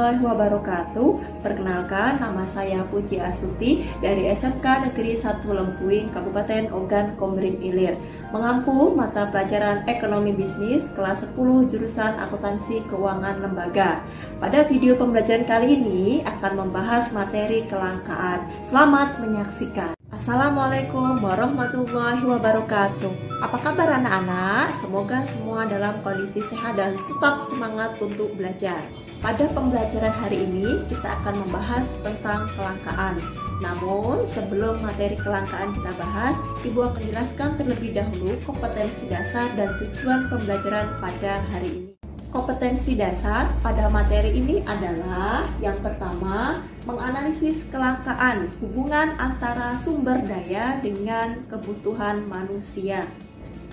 warahmatullahi wabarakatuh. Perkenalkan, nama saya Puji Astuti dari SMK Negeri 1 Lengkuing, Kabupaten Ogan Komering Ilir, mengampu mata pelajaran Ekonomi Bisnis kelas 10 jurusan Akuntansi Keuangan Lembaga. Pada video pembelajaran kali ini akan membahas materi kelangkaan. Selamat menyaksikan. Assalamualaikum warahmatullahi wabarakatuh. Apa kabar anak-anak? Semoga semua dalam kondisi sehat dan tetap semangat untuk belajar. Pada pembelajaran hari ini kita akan membahas tentang kelangkaan. Namun sebelum materi kelangkaan kita bahas, Ibu akan jelaskan terlebih dahulu kompetensi dasar dan tujuan pembelajaran pada hari ini. Kompetensi dasar pada materi ini adalah yang pertama, menganalisis kelangkaan, hubungan antara sumber daya dengan kebutuhan manusia.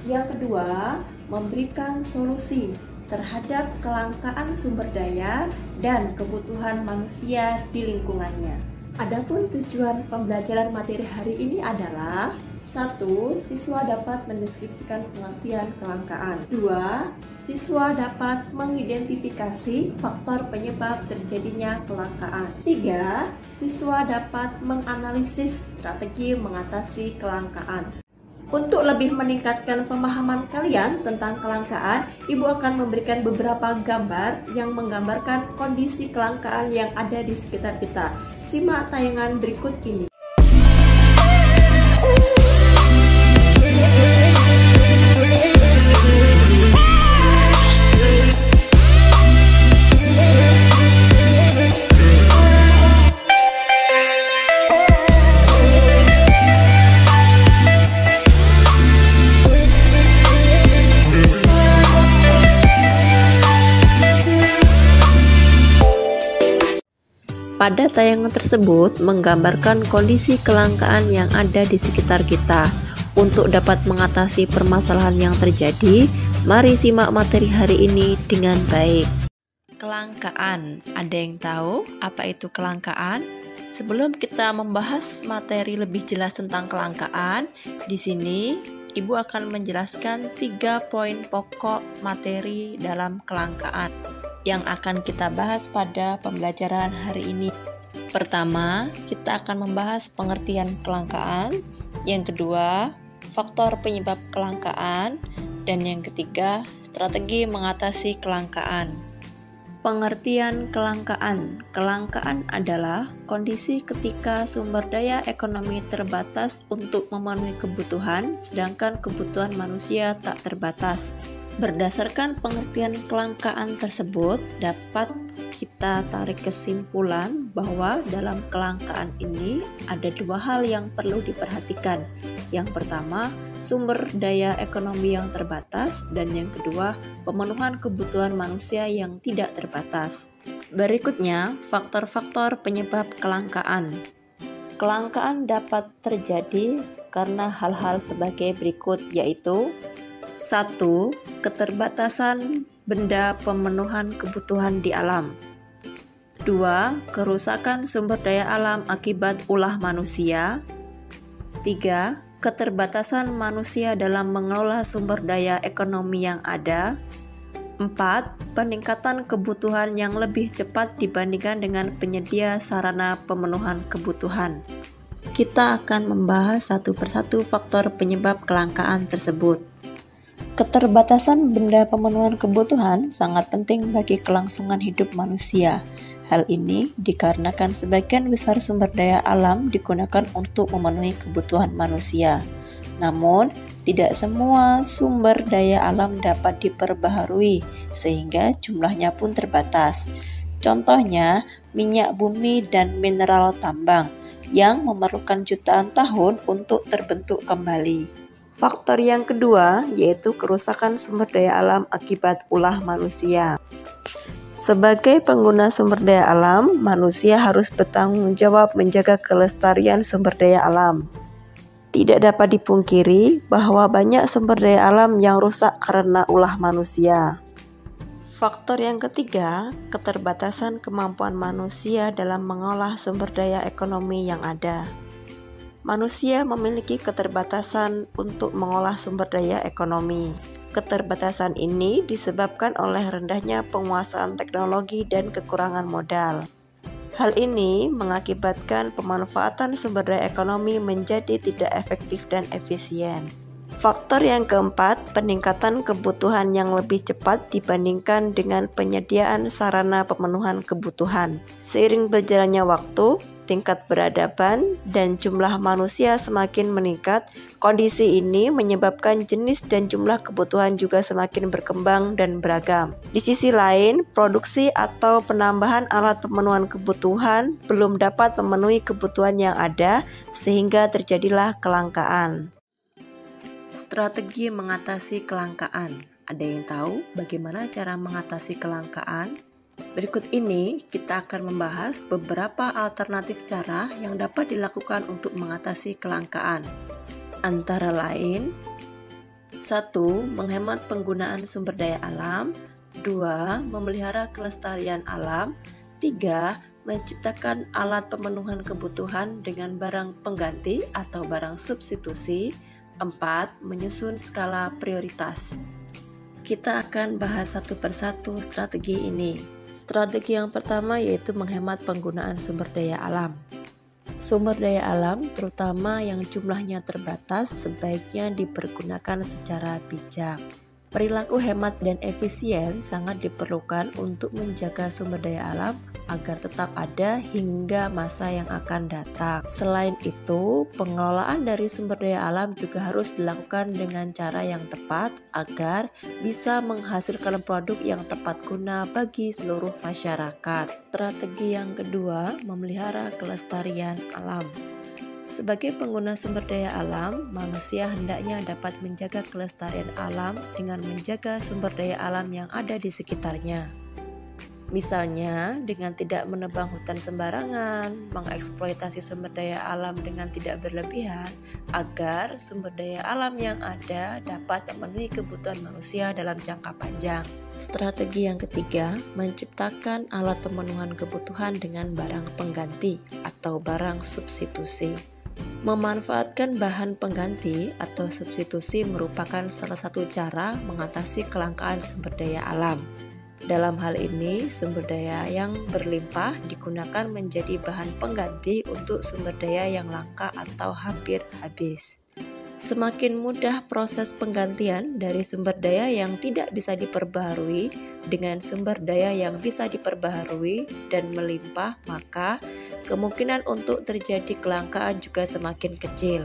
Yang kedua, memberikan solusi terhadap kelangkaan sumber daya dan kebutuhan manusia di lingkungannya. Adapun tujuan pembelajaran materi hari ini adalah 1. Siswa dapat mendeskripsikan pengertian kelangkaan. 2. Siswa dapat mengidentifikasi faktor penyebab terjadinya kelangkaan. 3. Siswa dapat menganalisis strategi mengatasi kelangkaan. Untuk lebih meningkatkan pemahaman kalian tentang kelangkaan, Ibu akan memberikan beberapa gambar yang menggambarkan kondisi kelangkaan yang ada di sekitar kita. Simak tayangan berikut ini. Pada tayangan tersebut menggambarkan kondisi kelangkaan yang ada di sekitar kita. Untuk dapat mengatasi permasalahan yang terjadi, mari simak materi hari ini dengan baik. Kelangkaan, ada yang tahu apa itu kelangkaan? Sebelum kita membahas materi lebih jelas tentang kelangkaan, di sini Ibu akan menjelaskan 3 poin pokok materi dalam kelangkaan yang akan kita bahas pada pembelajaran hari ini. Pertama, kita akan membahas pengertian kelangkaan. Yang kedua, faktor penyebab kelangkaan. Dan yang ketiga, strategi mengatasi kelangkaan. Pengertian kelangkaan. Kelangkaan adalah kondisi ketika sumber daya ekonomi terbatas untuk memenuhi kebutuhan, sedangkan kebutuhan manusia tak terbatas. Berdasarkan pengertian kelangkaan tersebut, dapat kita tarik kesimpulan bahwa dalam kelangkaan ini ada 2 hal yang perlu diperhatikan. Yang pertama, sumber daya ekonomi yang terbatas, dan yang kedua, pemenuhan kebutuhan manusia yang tidak terbatas. Berikutnya, faktor-faktor penyebab kelangkaan. Kelangkaan dapat terjadi karena hal-hal sebagai berikut, yaitu 1. Keterbatasan benda pemenuhan kebutuhan di alam. 2. Kerusakan sumber daya alam akibat ulah manusia. 3. Keterbatasan manusia dalam mengelola sumber daya ekonomi yang ada. 4. Peningkatan kebutuhan yang lebih cepat dibandingkan dengan penyedia sarana pemenuhan kebutuhan. Kita akan membahas satu persatu faktor penyebab kelangkaan tersebut. Keterbatasan benda pemenuhan kebutuhan sangat penting bagi kelangsungan hidup manusia. Hal ini dikarenakan sebagian besar sumber daya alam digunakan untuk memenuhi kebutuhan manusia. Namun, tidak semua sumber daya alam dapat diperbaharui, sehingga jumlahnya pun terbatas. Contohnya, minyak bumi dan mineral tambang, yang memerlukan jutaan tahun untuk terbentuk kembali. Faktor yang kedua yaitu kerusakan sumber daya alam akibat ulah manusia. Sebagai pengguna sumber daya alam, manusia harus bertanggung jawab menjaga kelestarian sumber daya alam. Tidak dapat dipungkiri bahwa banyak sumber daya alam yang rusak karena ulah manusia. Faktor yang ketiga, keterbatasan kemampuan manusia dalam mengolah sumber daya ekonomi yang ada. Manusia memiliki keterbatasan untuk mengolah sumber daya ekonomi. keterbatasan ini disebabkan oleh rendahnya penguasaan teknologi dan kekurangan modal. Hal ini mengakibatkan pemanfaatan sumber daya ekonomi menjadi tidak efektif dan efisien. Faktor yang keempat, peningkatan kebutuhan yang lebih cepat dibandingkan dengan penyediaan sarana pemenuhan kebutuhan. Seiring berjalannya waktu, tingkat peradaban dan jumlah manusia semakin meningkat. Kondisi ini menyebabkan jenis dan jumlah kebutuhan juga semakin berkembang dan beragam. Di sisi lain, produksi atau penambahan alat pemenuhan kebutuhan belum dapat memenuhi kebutuhan yang ada, sehingga terjadilah kelangkaan. Strategi mengatasi kelangkaan. Ada yang tahu bagaimana cara mengatasi kelangkaan? Berikut ini kita akan membahas beberapa alternatif cara yang dapat dilakukan untuk mengatasi kelangkaan. Antara lain, 1. Menghemat penggunaan sumber daya alam. 2. Memelihara kelestarian alam. 3. Menciptakan alat pemenuhan kebutuhan dengan barang pengganti atau barang substitusi. 4. Menyusun skala prioritas. Kita akan bahas satu persatu strategi ini. Strategi yang pertama yaitu menghemat penggunaan sumber daya alam. Sumber daya alam, terutama yang jumlahnya terbatas, sebaiknya dipergunakan secara bijak. Perilaku hemat dan efisien sangat diperlukan untuk menjaga sumber daya alam agar tetap ada hingga masa yang akan datang. Selain itu, pengelolaan dari sumber daya alam juga harus dilakukan dengan cara yang tepat agar bisa menghasilkan produk yang tepat guna bagi seluruh masyarakat. Strategi yang kedua, memelihara kelestarian alam. Sebagai pengguna sumber daya alam, manusia hendaknya dapat menjaga kelestarian alam dengan menjaga sumber daya alam yang ada di sekitarnya. Misalnya, dengan tidak menebang hutan sembarangan, mengeksploitasi sumber daya alam dengan tidak berlebihan, agar sumber daya alam yang ada dapat memenuhi kebutuhan manusia dalam jangka panjang. Strategi yang ketiga, menciptakan alat pemenuhan kebutuhan dengan barang pengganti atau barang substitusi. Memanfaatkan bahan pengganti atau substitusi merupakan salah satu cara mengatasi kelangkaan sumber daya alam. Dalam hal ini, sumber daya yang berlimpah digunakan menjadi bahan pengganti untuk sumber daya yang langka atau hampir habis. Semakin mudah proses penggantian dari sumber daya yang tidak bisa diperbaharui dengan sumber daya yang bisa diperbaharui dan melimpah, maka kemungkinan untuk terjadi kelangkaan juga semakin kecil.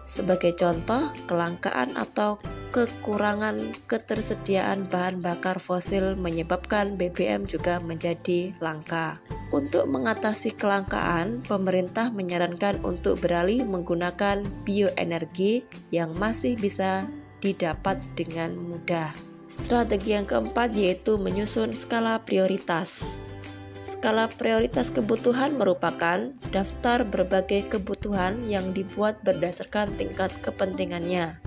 Sebagai contoh, kelangkaan atau kekurangan ketersediaan bahan bakar fosil menyebabkan BBM juga menjadi langka. Untuk mengatasi kelangkaan, pemerintah menyarankan untuk beralih menggunakan bioenergi yang masih bisa didapat dengan mudah. Strategi yang keempat yaitu menyusun skala prioritas. Skala prioritas kebutuhan merupakan daftar berbagai kebutuhan yang dibuat berdasarkan tingkat kepentingannya.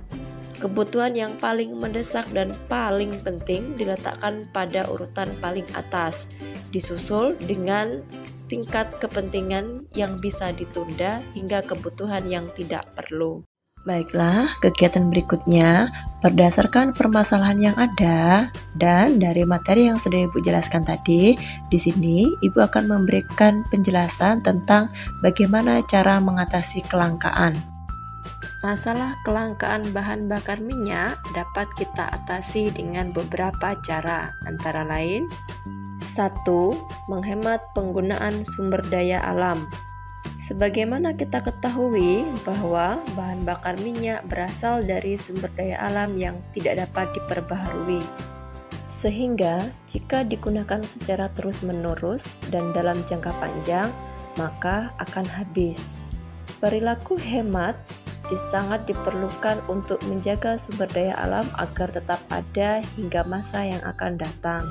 Kebutuhan yang paling mendesak dan paling penting diletakkan pada urutan paling atas, disusul dengan tingkat kepentingan yang bisa ditunda hingga kebutuhan yang tidak perlu. Baiklah, kegiatan berikutnya berdasarkan permasalahan yang ada dan dari materi yang sudah Ibu jelaskan tadi, di sini Ibu akan memberikan penjelasan tentang bagaimana cara mengatasi kelangkaan. Masalah kelangkaan bahan bakar minyak dapat kita atasi dengan beberapa cara, antara lain 1. Menghemat penggunaan sumber daya alam. Sebagaimana kita ketahui bahwa bahan bakar minyak berasal dari sumber daya alam yang tidak dapat diperbaharui, sehingga jika digunakan secara terus-menerus dan dalam jangka panjang, maka akan habis. Perilaku hemat sangat diperlukan untuk menjaga sumber daya alam agar tetap ada hingga masa yang akan datang.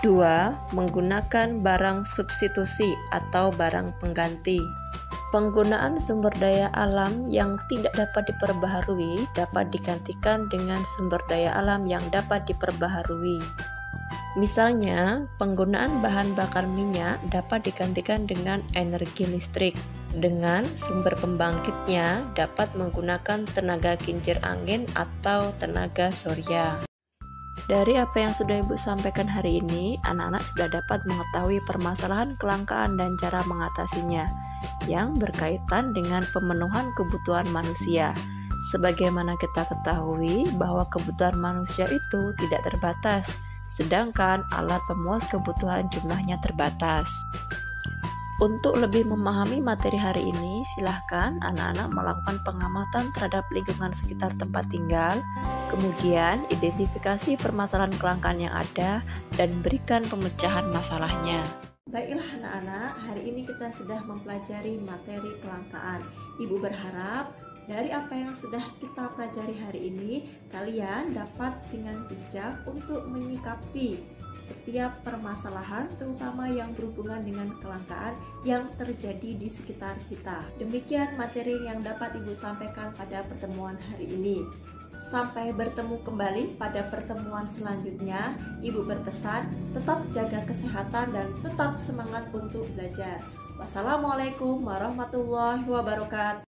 2. Menggunakan barang substitusi atau barang pengganti. Penggunaan sumber daya alam yang tidak dapat diperbaharui dapat digantikan dengan sumber daya alam yang dapat diperbaharui. Misalnya, penggunaan bahan bakar minyak dapat digantikan dengan energi listrik. Dengan sumber pembangkitnya dapat menggunakan tenaga kincir angin atau tenaga surya. Dari apa yang sudah Ibu sampaikan hari ini, anak-anak sudah dapat mengetahui permasalahan kelangkaan dan cara mengatasinya yang berkaitan dengan pemenuhan kebutuhan manusia. Sebagaimana kita ketahui bahwa kebutuhan manusia itu tidak terbatas, sedangkan alat pemuas kebutuhan jumlahnya terbatas. Untuk lebih memahami materi hari ini, silahkan anak-anak melakukan pengamatan terhadap lingkungan sekitar tempat tinggal, kemudian identifikasi permasalahan kelangkaan yang ada, dan berikan pemecahan masalahnya. Baiklah anak-anak, hari ini kita sudah mempelajari materi kelangkaan. Ibu berharap dari apa yang sudah kita pelajari hari ini, kalian dapat dengan bijak untuk menyikapi setiap permasalahan, terutama yang berhubungan dengan kelangkaan yang terjadi di sekitar kita. Demikian materi yang dapat Ibu sampaikan pada pertemuan hari ini. Sampai bertemu kembali pada pertemuan selanjutnya. Ibu berpesan, tetap jaga kesehatan dan tetap semangat untuk belajar. Wassalamualaikum warahmatullahi wabarakatuh.